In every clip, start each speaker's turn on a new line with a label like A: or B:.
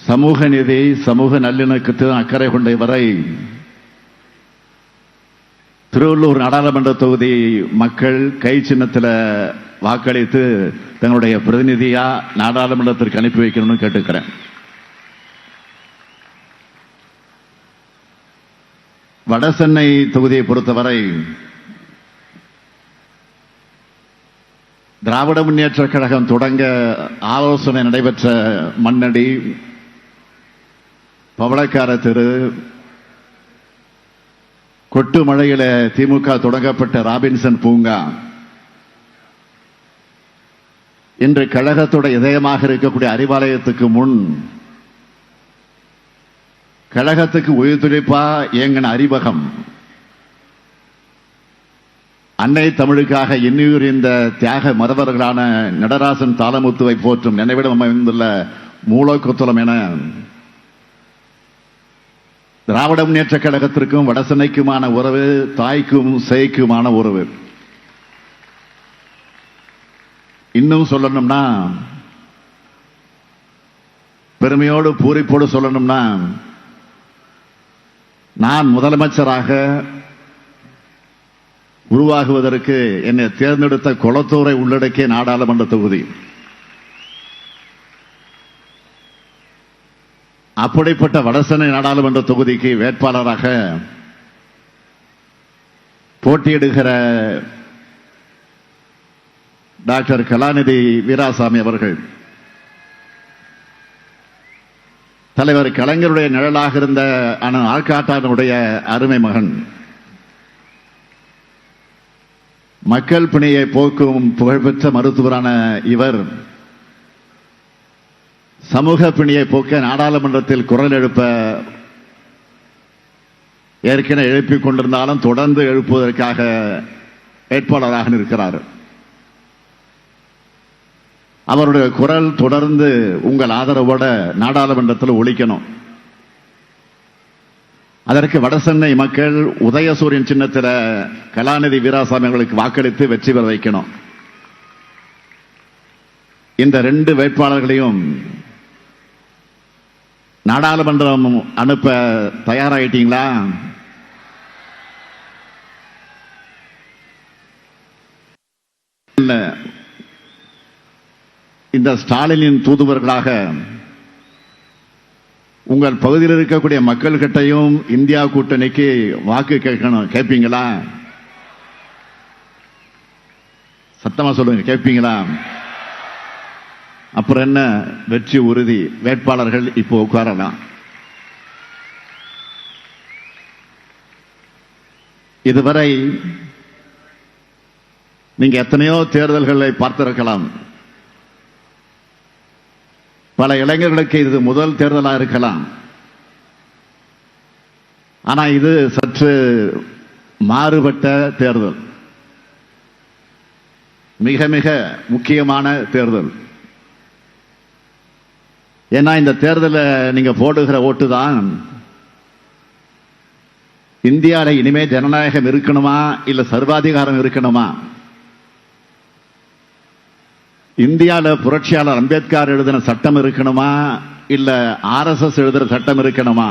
A: சமூக நீதி, சமூக நல்லிணக்கத்தில் அக்கறை கொண்ட இவரை திருவள்ளூர் நாடாளுமன்ற தொகுதி மக்கள் கை சின்னத்தில் வாக்களித்து தங்களுடைய பிரதிநிதியா நாடாளுமன்றத்திற்கு அனுப்பி வைக்கணும்னு கேட்டுக்கிறேன். வடசென்னை தொகுதியை பொறுத்தவரை திராவிட முன்னேற்ற கழகம் தொடங்க ஆலோசனை நடைபெற்ற மண்ணடி, பவளக்கார தெரு, கொட்டு மழையில திமுக தொடங்கப்பட்ட ராபின்சன் பூங்கா, இன்று கழகத்தோட இதயமாக இருக்கக்கூடிய அறிவாலயத்துக்கு முன் கழகத்துக்கு உயிர்த்துழைப்பா இயங்கின அறிவகம், அன்னை தமிழுக்காக இன்னுயிர் இந்த தியாக மறவர்களான நடராசன் தாளமுத்துவை போற்றும் நினைவிடம் அமைந்துள்ள மூலக்கொத்தலம் என திராவிட முன்னேற்ற கழகத்திற்கும் வடசென்னைக்குமான உறவு தாய்க்கும் சேய்க்குமான உறவு. இன்னும் சொல்லணும்னா, பெருமையோடு பூரிப்போடு சொல்லணும்னா, நான் முதலமைச்சராக உருவாகுவதற்கு என்னை தேர்ந்தெடுத்த கொளத்தூரை உள்ளடக்கிய நாடாளுமன்ற தொகுதி. அப்படிப்பட்ட வடசென்னை நாடாளுமன்ற தொகுதிக்கு வேட்பாளராக போட்டியிடுகிற டாக்டர் கலாநிதி வீராசாமி அவர்கள் தலைவர் கலைஞருடைய நிழலாக இருந்த ஆற்காட்டானுடைய அருமை மகன், மக்கள் பிணியை போக்கும் புகழ்பெற்ற மருத்துவரான இவர் சமூக பிணியை போக்க நாடாளுமன்றத்தில் குரல் எழுப்ப ஏற்கனவே எழுப்பிக் கொண்டிருந்தாலும் தொடர்ந்து எழுப்புவதற்காக வேட்பாளராக நிற்கிறார். அவருடைய குரல் தொடர்ந்து உங்கள் ஆதரவோட நாடாளுமன்றத்தில் ஒலிக்கணும். அதற்கு வடசென்னை மக்கள் உதயசூரியன் சின்னத்தில் கலாநிதி வீராசாமி அவர்களுக்கு வாக்களித்து வெற்றி பெற வைக்கணும். இந்த 2 வேட்பாளர்களையும் நாடாளுமன்றம் அனுப்ப தயாராகிட்டீங்களா? இந்த ஸ்டாலினின் தூதுவர்களாக உங்கள் பகுதியில் இருக்கக்கூடிய மக்கள் கிட்டையும் இந்தியா கூட்டணிக்கு வாக்கு கேட்கணும். கேட்பீங்களா? சத்தமா சொல்லுங்க, கேட்பீங்களா? அப்புறம் என்ன, வெற்றி உறுதி. வேட்பாளர்கள் இப்போ உட்காரலாம். இதுவரை நீங்க எத்தனையோ தேர்தல்களை பார்த்திருக்கலாம். பல இளைஞர்களுக்கு இது முதல் தேர்தலாக இருக்கலாம். ஆனா இது சற்று மாறுபட்ட தேர்தல், மிக மிக முக்கியமான தேர்தல். ஏன்னா இந்த தேர்தலில் நீங்க போடுகிற ஓட்டு தான் இந்தியாவில் இனிமே ஜனநாயகம் இருக்கணுமா இல்ல சர்வாதிகாரம் இருக்கணுமா, இந்தியாவில் புரட்சியாளர் அம்பேத்கர் எழுதின சட்டம் இருக்கணுமா இல்ல RSS எழுதுற சட்டம் இருக்கணுமா,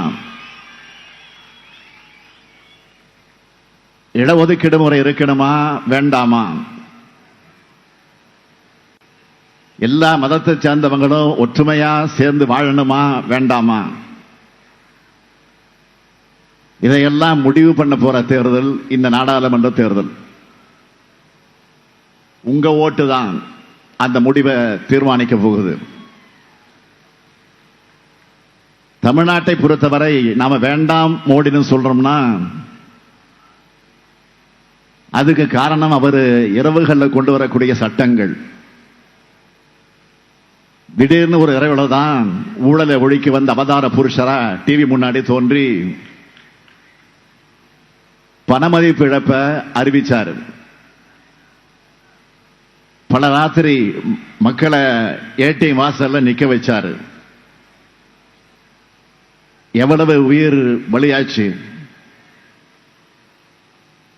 A: இடஒதுக்கீடு முறை இருக்கணுமா வேண்டாமா, எல்லா மதத்தை சேர்ந்தவங்களும் ஒற்றுமையா சேர்ந்து வாழணுமா வேண்டாமா, இதையெல்லாம் முடிவு பண்ண போற தேர்தல் இந்த நாடாளுமன்ற தேர்தல். உங்க ஓட்டு தான் அந்த முடிவை தீர்மானிக்க போகுது. தமிழ்நாட்டை பொறுத்தவரை நாம வேண்டாம் மோடின்னு சொல்றோம்னா அதுக்கு காரணம் அவர் இரவுகளில் கொண்டு வரக்கூடிய சட்டங்கள். திடீர்னு ஒரு இரவுல தான் ஊழலை ஒழிக்க வந்த அவதார புருஷரா டிவி முன்னாடி தோன்றி பணமதிப்பு இழப்ப அறிவிச்சாரு. பல ராத்திரி மக்களை ஏடிஎம் வாசல்ல நிக்க வச்சாரு. எவ்வளவு உயிர் பலியாச்சு.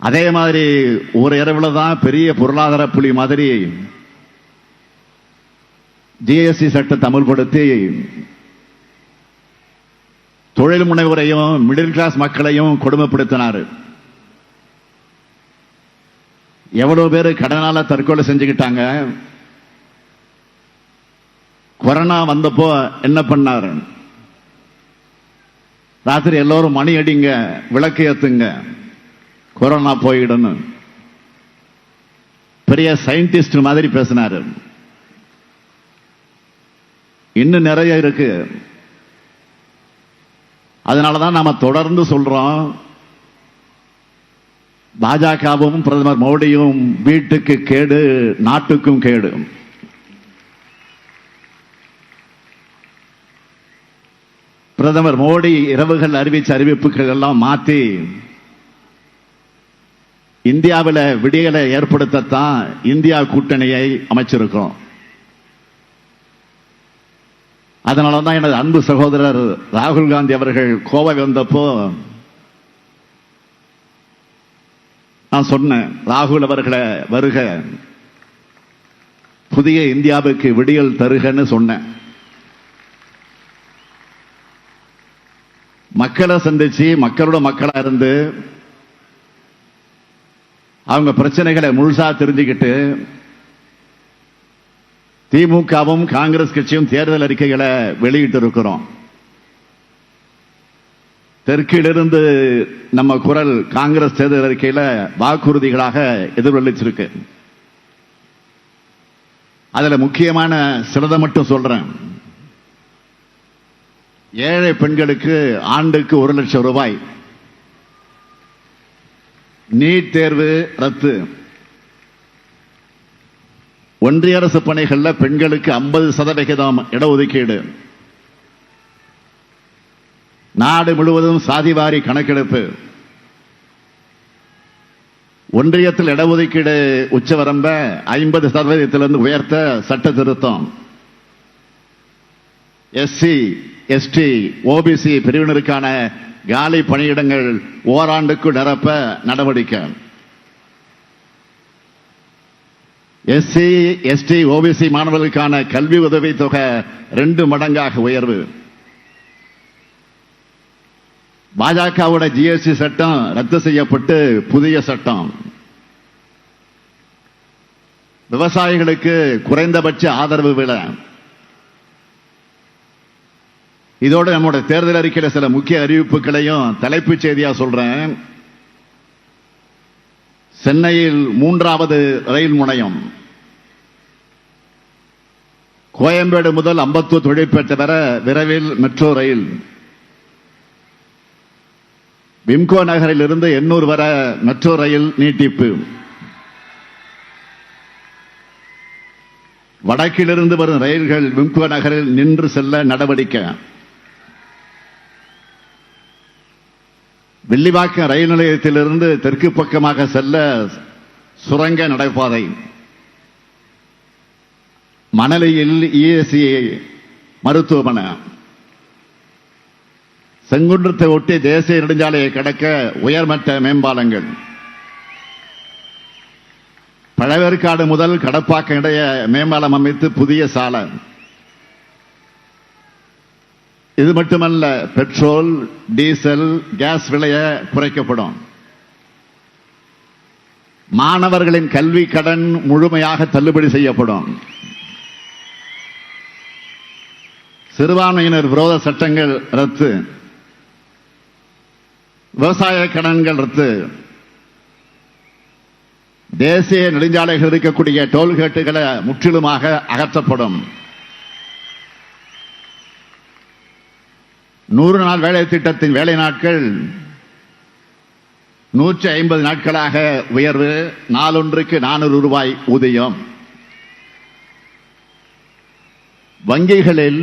A: அதே மாதிரி ஒரு இரவுல தான் பெரிய பொருளாதார புலி மாதிரி ஜிஎஸ்டி சட்டத்தை அமல்படுத்தி தொழில் முனைவோரையும் மிடில் கிளாஸ் மக்களையும் கொடுமைப்படுத்தினார். எவ்வளவு பேர் கடனால தற்கொலை செஞ்சுக்கிட்டாங்க. கொரோனா வந்தப்போ என்ன பண்ணாரு? ராத்திரி எல்லோரும் மணி அடிங்க, விளக்கு ஏத்துங்க, கொரோனா போயிடணும். பெரிய சயின்டிஸ்ட் மாதிரி பேசினாரு. இன்னும் நிறைய இருக்கு. அதனாலதான் நாம தொடர்ந்து சொல்றோம், பாஜகவும் பிரதமர் மோடியும் வீட்டுக்கு கேடு, நாட்டுக்கும் கேடு. பிரதமர் மோடி இரவுகள் அறிவிச்ச அறிவிப்புகள் எல்லாம் மாற்றி இந்தியாவில் விடியலை ஏற்படுத்தத்தான் இந்தியா கூட்டணியை அமைச்சிருக்கிறோம். அதனாலதான் எனது அன்பு சகோதரர் ராகுல் காந்தி அவர்கள் கோவை வந்தப்போ நான் சொன்னேன், ராகுல் அவர்களை வருக, புதிய இந்தியாவுக்கு விடியல் தருகன்னு சொன்னேன். மக்களை சந்திச்சு மக்களோட மக்களா இருந்து அவங்க பிரச்சனைகளை முழுசா தெரிஞ்சுக்கிட்டு திமுகவும் காங்கிரஸ் கட்சியும் தேர்தல் அறிக்கைகளை வெளியிட்டு இருக்கிறோம். தெற்கிலிருந்து நம்ம குரல் காங்கிரஸ் தேர்தல் அறிக்கையில வாக்குறுதிகளாக எதிரொலிச்சிருக்கு. அதுல முக்கியமான சிலதை மட்டும் சொல்றேன். ஏழை பெண்களுக்கு ஆண்டுக்கு 1 லட்சம் ரூபாய், நீட் தேர்வு ரத்து, ஒன்றிய அரசு பணிகளில் பெண்களுக்கு 50% இடஒதுக்கீடு, நாடு முழுவதும் சாதிவாரி கணக்கெடுப்பு, ஒன்றியத்தில் இடஒதுக்கீடு உச்சவரம்ப 50% உயர்த்த சட்ட திருத்தம், எஸ்சி எஸ்டி ஓபிசி பிரிவினருக்கான காலி பணியிடங்கள் ஓராண்டுக்கு நிரப்ப நடவடிக்கை, எஸ்சி எஸ்டி ஓபிசி மாணவர்களுக்கான கல்வி உதவி தொகை 2 மடங்காக உயர்வு, பாஜகவோட ஜிஎஸ்டி சட்டம் ரத்து செய்யப்பட்டு புதிய சட்டம், விவசாயிகளுக்கு குறைந்தபட்ச ஆதரவு விலை. இதோடு நம்முடைய தேர்தல் அறிக்கையில் சில முக்கிய அறிவிப்புகளையும் தலைப்புச் செய்தியா சொல்றேன். சென்னையில் 3வது ரயில் முனையம், கோயம்பேடு முதல் அம்பத்தூர் தொழிற்பேட்டை வர விரைவில் மெட்ரோ ரயில், விம்கோ நகரில் இருந்து எண்ணூர் வர மெட்ரோ ரயில் நீட்டிப்பு, வடக்கிலிருந்து வரும் ரயில்கள் விம்கோ நகரில் நின்று செல்ல நடவடிக்கை, வில்லிவாக்கம் ரயில் நிலையத்திலிருந்து தெற்கு பக்கமாக செல்ல சுரங்க நடைபாதை, மணலியில் இஎஸ்சி மருத்துவமனை, செங்குன்றத்தை ஒட்டி தேசிய நெடுஞ்சாலையை கடக்க உயர்மட்ட மேம்பாலங்கள், பழவேற்காடு முதல் கடப்பாக்கம் இடைய மேம்பாலம் அமைத்து புதிய சாலை. இது மட்டுமல்ல, பெட்ரோல் டீசல் கேஸ் விலையை குறைக்கப்படும், மாணவர்களின் கல்வி கடன் முழுமையாக தள்ளுபடி செய்யப்படும், சிறுபான்மையினர் விரோத சட்டங்கள் ரத்து, விவசாய கடன்கள் ரத்து, தேசிய நெடுஞ்சாலைகள் இருக்கக்கூடிய டோல்கேட்டுகளை முற்றிலுமாக அகற்றப்படும், 100 நாள் வேலை திட்டத்தின் வேலை நாட்கள் 150 நாட்களாக உயர்வு, நாளொன்றுக்கு 400 ரூபாய் ஊதியம், வங்கிகளில்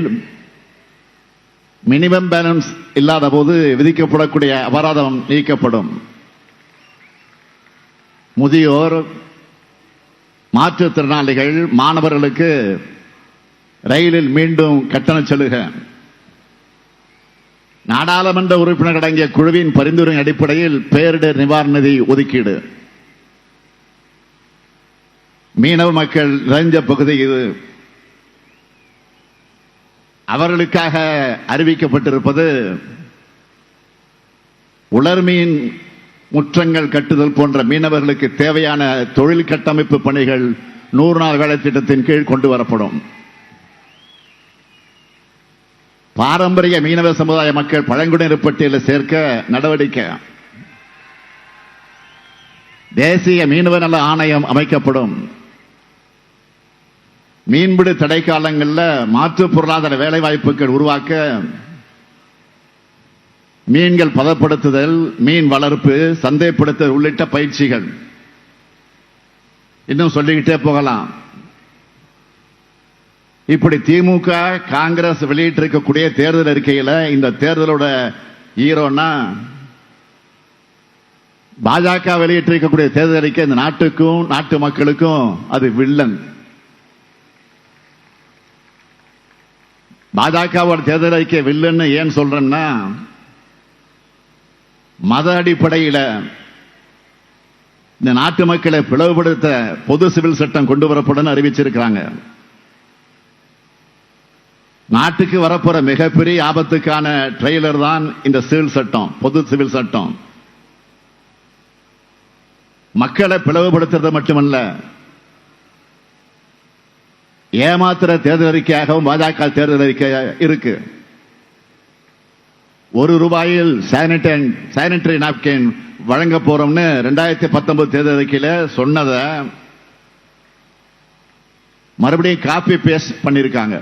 A: மினிமம் பேலன்ஸ் இல்லாத போது விதிக்கப்படக்கூடிய அபராதம் நீக்கப்படும், முதியோர் மாற்றுத்திறனாளிகள் மாணவர்களுக்கு ரயிலில் மீண்டும் கட்டண சலுகை, நாடாளுமன்ற உறுப்பினர் அடங்கிய குழுவின் பரிந்துரை அடிப்படையில் பேரிடர் நிவாரண நிதி ஒதுக்கீடு, மீனவ மக்கள் நிறைந்த பகுதி இது, அவர்களுக்காக அறிவிக்கப்பட்டிருப்பது உலர்மீன் முற்றங்கள் கட்டுதல் போன்ற மீனவர்களுக்கு தேவையான தொழில் கட்டமைப்பு பணிகள் 100 நாள் வேலை திட்டத்தின் கீழ் கொண்டு வரப்படும். பாரம்பரிய மீனவ சமுதாய மக்கள் பழங்குடியினர் பட்டியலில் சேர்க்க நடவடிக்கை. தேசிய மீனவ நல ஆணையம் அமைக்கப்படும். மீன்பிடி தடை காலங்களில் மாற்று பொருளாதார வேலை வாய்ப்புகள் உருவாக்க மீன்கள் பதப்படுத்துதல், மீன் வளர்ப்பு, சந்தைப்படுத்துதல் உள்ளிட்ட பயிற்சிகள். இன்னும் சொல்லிக்கிட்டே போகலாம். இப்படி திமுக காங்கிரஸ் வெளியிட்டிருக்கக்கூடிய தேர்தல் அறிக்கையில் இந்த தேர்தலோட ஹீரோனா பாஜக வெளியிட்டிருக்கக்கூடிய தேர்தல் அறிக்கை இந்த நாட்டுக்கும் நாட்டு மக்களுக்கும் அது வில்லன். பாஜகவோட தேர்தல் அறிக்கை வில்லன்னு ஏன் சொல்றேன்னா, மத அடிப்படையில் இந்த நாட்டு மக்களை பிளவுபடுத்த பொது சிவில் சட்டம் கொண்டு வரப்படும் அறிவிச்சிருக்கிறாங்க. நாட்டுக்கு வரப்போற மிகப்பெரிய ஆபத்துக்கான ட்ரெய்லர் தான் இந்த சிவில் சட்டம், பொது சிவில் சட்டம். மக்களை பிளவுபடுத்துறது மட்டுமல்ல, ஏமாத்திர தேர்தல் அறிக்கையாகவும் பாஜக தேர்தல் அறிக்கை இருக்கு. ₹1 சானிட்டரி நாப்கின் வழங்க போறோம்னு 2019 தேர்தல் அறிக்கையில சொன்னதை மறுபடியும் காப்பி பேஸ்ட் பண்ணிருக்காங்க.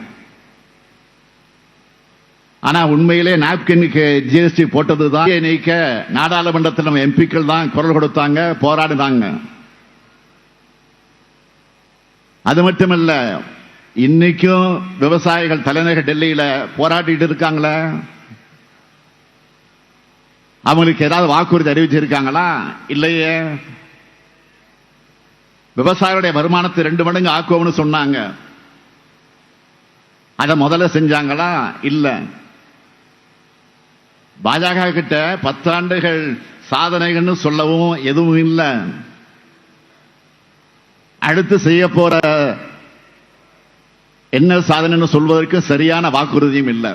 A: ஆனா உண்மையிலே நாப்கினுக்கு ஜிஎஸ்டி போட்டதுதான் நீக்க நாடாளுமன்றத்தில் நம்ம எம்பிக்கள் தான் குரல் கொடுத்தாங்க, போராடினாங்க. அது மட்டுமல்ல, இன்னைக்கும் விவசாயிகள் தலைநகர் டெல்லியில போராடிட்டு இருக்காங்களே, அவங்களுக்கு ஏதாவது வாக்குறுதி அறிவிச்சிருக்காங்களா? இல்லையே. விவசாயிகளுடைய வருமானத்தை 2 மடங்கு ஆக்குவோம்னு சொன்னாங்க. அதை முதல்ல செஞ்சாங்களா? இல்ல. பாஜக கிட்ட 10 ஆண்டுகள் சாதனைகள்னு சொல்லவும் எதுவும் இல்லை. அடுத்து செய்ய போற என்ன சாதனைன்னு சொல்வதற்கு சரியான வாக்குறுதியும் இல்லை.